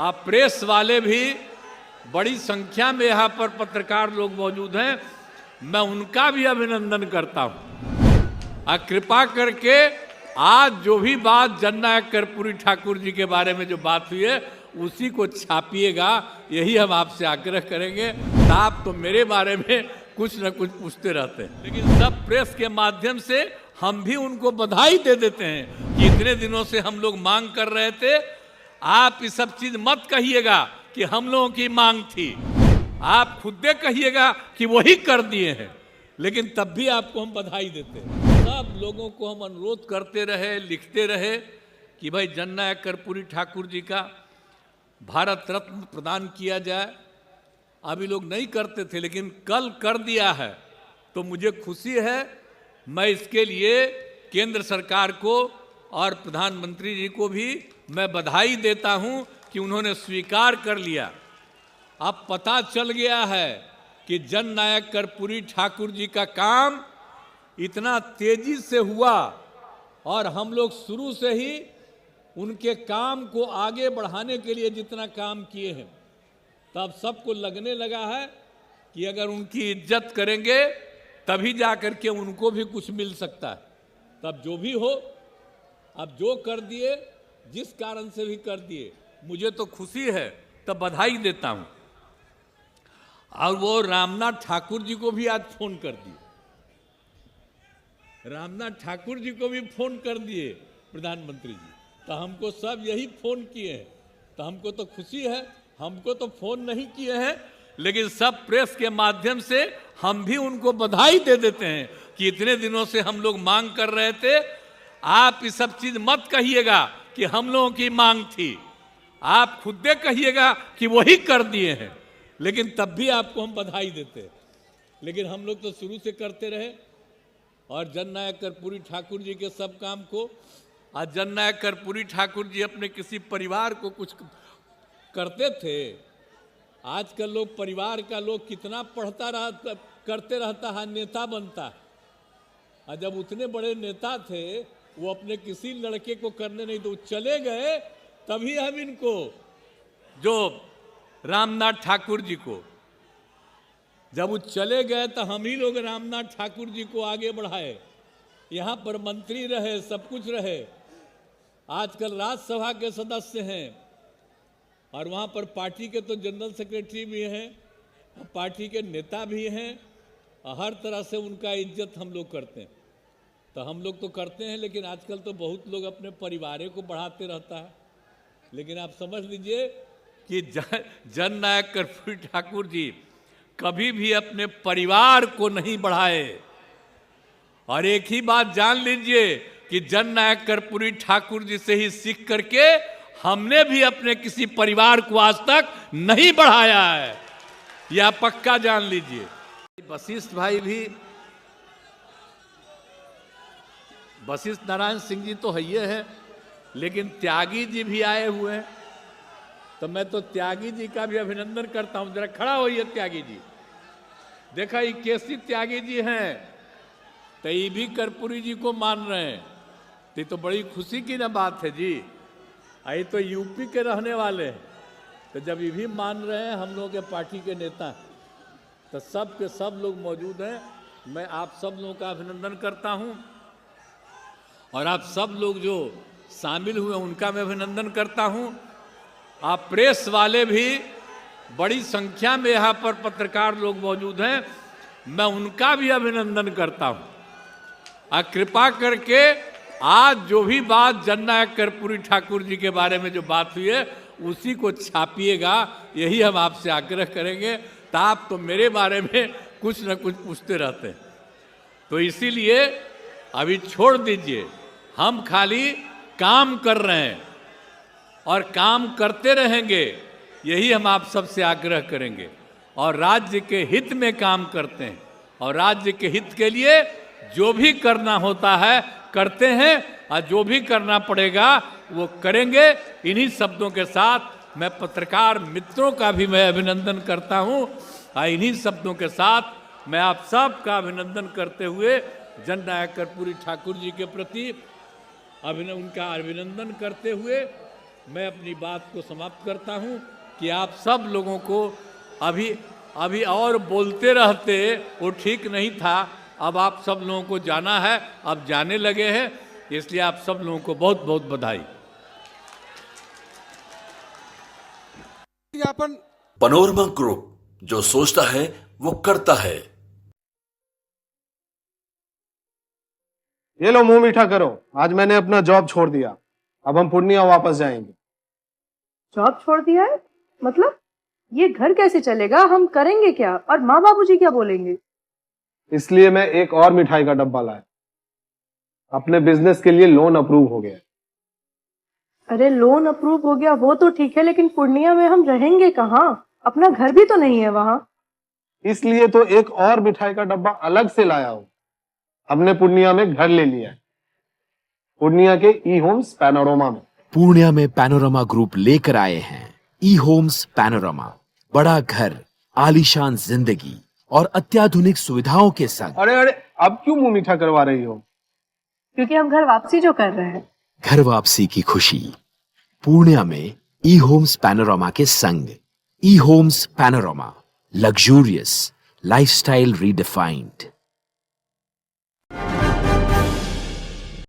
आप प्रेस वाले भी बड़ी संख्या में यहाँ पर पत्रकार लोग मौजूद हैं, मैं उनका भी अभिनंदन करता हूँ। कृपा करके आज जो भी बात जननायक कर्पूरी ठाकुर जी के बारे में जो बात हुई है उसी को छापिएगा, यही हम आपसे आग्रह करेंगे। आप तो मेरे बारे में कुछ न कुछ पूछते रहते हैं, लेकिन सब प्रेस के माध्यम से हम भी उनको बधाई दे देते हैं कि इतने दिनों से हम लोग मांग कर रहे थे। आप ये सब चीज मत कहिएगा कि हम लोगों की मांग थी, आप खुद कहिएगा कि वही कर दिए हैं, लेकिन तब भी आपको हम बधाई देते हैं। सब लोगों को हम अनुरोध करते रहे, लिखते रहे कि भाई जननायक कर्पूरी ठाकुर जी का भारत रत्न प्रदान किया जाए। अभी लोग नहीं करते थे, लेकिन कल कर दिया है, तो मुझे खुशी है। मैं इसके लिए केंद्र सरकार को और प्रधानमंत्री जी को भी मैं बधाई देता हूं कि उन्होंने स्वीकार कर लिया। अब पता चल गया है कि जननायक कर्पूरी ठाकुर जी का काम इतना तेजी से हुआ और हम लोग शुरू से ही उनके काम को आगे बढ़ाने के लिए जितना काम किए हैं, तब सबको लगने लगा है कि अगर उनकी इज्जत करेंगे तभी जा कर के उनको भी कुछ मिल सकता है। तब जो भी हो, अब जो कर दिए, जिस कारण से भी कर दिए, मुझे तो खुशी है, तब बधाई देता हूं। और वो रामनाथ ठाकुर जी को भी आज फोन कर दिए, रामनाथ ठाकुर जी को भी फोन कर दिए प्रधानमंत्री जी, तो हमको सब यही फोन किए हैं, तो हमको तो खुशी है। हमको तो फोन नहीं किए हैं, लेकिन सब प्रेस के माध्यम से हम भी उनको बधाई दे देते हैं कि इतने दिनों से हम लोग मांग कर रहे थे। आप ये सब चीज मत कहिएगा कि हम लोगों की मांग थी, आप खुद कहिएगा कि वही कर दिए हैं, लेकिन तब भी आपको हम बधाई देते हैं। लेकिन हम लोग तो शुरू से करते रहे और जननायक कर्पूरी ठाकुर जी के सब काम को। आज जननायक कर्पूरी ठाकुर जी अपने किसी परिवार को कुछ करते थे। आजकल लोग परिवार का लोग कितना करते रहता है, नेता बनता है। और जब उतने बड़े नेता थे, वो अपने किसी लड़के को करने नहीं तो चले गए, तभी हम इनको, जो रामनाथ ठाकुर जी को, जब वो चले गए तो हम ही लोग रामनाथ ठाकुर जी को आगे बढ़ाए। यहाँ पर मंत्री रहे, सब कुछ रहे, आजकल राज्यसभा के सदस्य हैं और वहाँ पर पार्टी के तो जनरल सेक्रेटरी भी हैं, पार्टी के नेता भी हैं, हर तरह से उनका इज्जत हम लोग करते हैं। तो हम लोग तो करते हैं, लेकिन आजकल तो बहुत लोग अपने परिवार को बढ़ाते रहता है। लेकिन आप समझ लीजिए कि जननायक कर्पूरी ठाकुर जी कभी भी अपने परिवार को नहीं बढ़ाए। और एक ही बात जान लीजिए कि जननायक कर्पूरी ठाकुर जी से ही सीख करके हमने भी अपने किसी परिवार को आज तक नहीं बढ़ाया है, यह पक्का जान लीजिए। वशिष्ठ भाई भी, वशिष्ठ नारायण सिंह जी तो है, लेकिन त्यागी जी भी आए हुए हैं। तो मैं तो त्यागी जी का भी अभिनंदन करता हूं। जरा खड़ा होइए त्यागी जी। देखा, ये केसी त्यागी जी हैं, तो ये भी कर्पूरी जी को मान रहे हैं, तो बड़ी खुशी की ना बात है जी। ये तो यूपी के रहने वाले हैं, तो जब ये भी मान रहे हैं, हम लोगों के पार्टी के नेता, तो सब के सब लोग मौजूद हैं। मैं आप सब लोगों का अभिनंदन करता हूं और आप सब लोग जो शामिल हुए उनका मैं अभिनंदन करता हूं। आप प्रेस वाले भी बड़ी संख्या में यहाँ पर पत्रकार लोग मौजूद हैं, मैं उनका भी अभिनंदन करता हूं। कृपा करके आज जो भी बात जननायक कर्पूरी ठाकुर जी के बारे में जो बात हुई है उसी को छापिएगा, यही हम आपसे आग्रह करेंगे। तो आप तो मेरे बारे में कुछ न कुछ पूछते रहते हैं, तो इसीलिए अभी छोड़ दीजिए। हम खाली काम कर रहे हैं और काम करते रहेंगे, यही हम आप सबसे आग्रह करेंगे। और राज्य के हित में काम करते हैं और राज्य के हित के लिए जो भी करना होता है करते हैं, और जो भी करना पड़ेगा वो करेंगे। इन्हीं शब्दों के साथ मैं पत्रकार मित्रों का भी मैं अभिनंदन करता हूं। इन्हीं शब्दों के साथ मैं आप सब का अभिनंदन करते हुए जननायक कर्पूरी ठाकुर जी के प्रति उनका अभिनंदन करते हुए मैं अपनी बात को समाप्त करता हूं कि आप सब लोगों को अभी और बोलते रहते वो ठीक नहीं था। अब आप सब लोगों को जाना है, अब जाने लगे हैं, इसलिए आप सब लोगों को बहुत बहुत बधाई। पनोरमा ग्रुप, जो सोचता है वो करता है। ये लो मुंह मीठा करो, आज मैंने अपना जॉब छोड़ दिया, अब हम पूर्णिया वापस जाएंगे। जॉब छोड़ दिया है? मतलब ये घर कैसे चलेगा? हम करेंगे क्या? और माँ बाबूजी क्या बोलेंगे? इसलिए मैं एक और मिठाई का डब्बा लाया। अपने बिजनेस के लिए लोन अप्रूव हो गया। अरे लोन अप्रूव हो गया वो तो ठीक है, लेकिन पूर्णिया में हम रहेंगे कहाँ? अपना घर भी तो नहीं है वहाँ। इसलिए तो एक और मिठाई का डब्बा अलग से लाया हूँ। हमने पूर्णिया में घर ले लिया है, पूर्णिया के ई होम्स पैनोरमा में। पूर्णिया में पैनोरमा ग्रुप लेकर आए हैं ई होम्स पैनोरमा। बड़ा घर, आलीशान जिंदगी और अत्याधुनिक सुविधाओं के संग। अरे अब क्यों मुंह मीठा करवा रही हो? क्योंकि हम घर वापसी जो कर रहे हैं। घर वापसी की खुशी पूर्णिया में ई होम्स पैनोरमा के संग। E homes panorama, luxurious lifestyle redefined.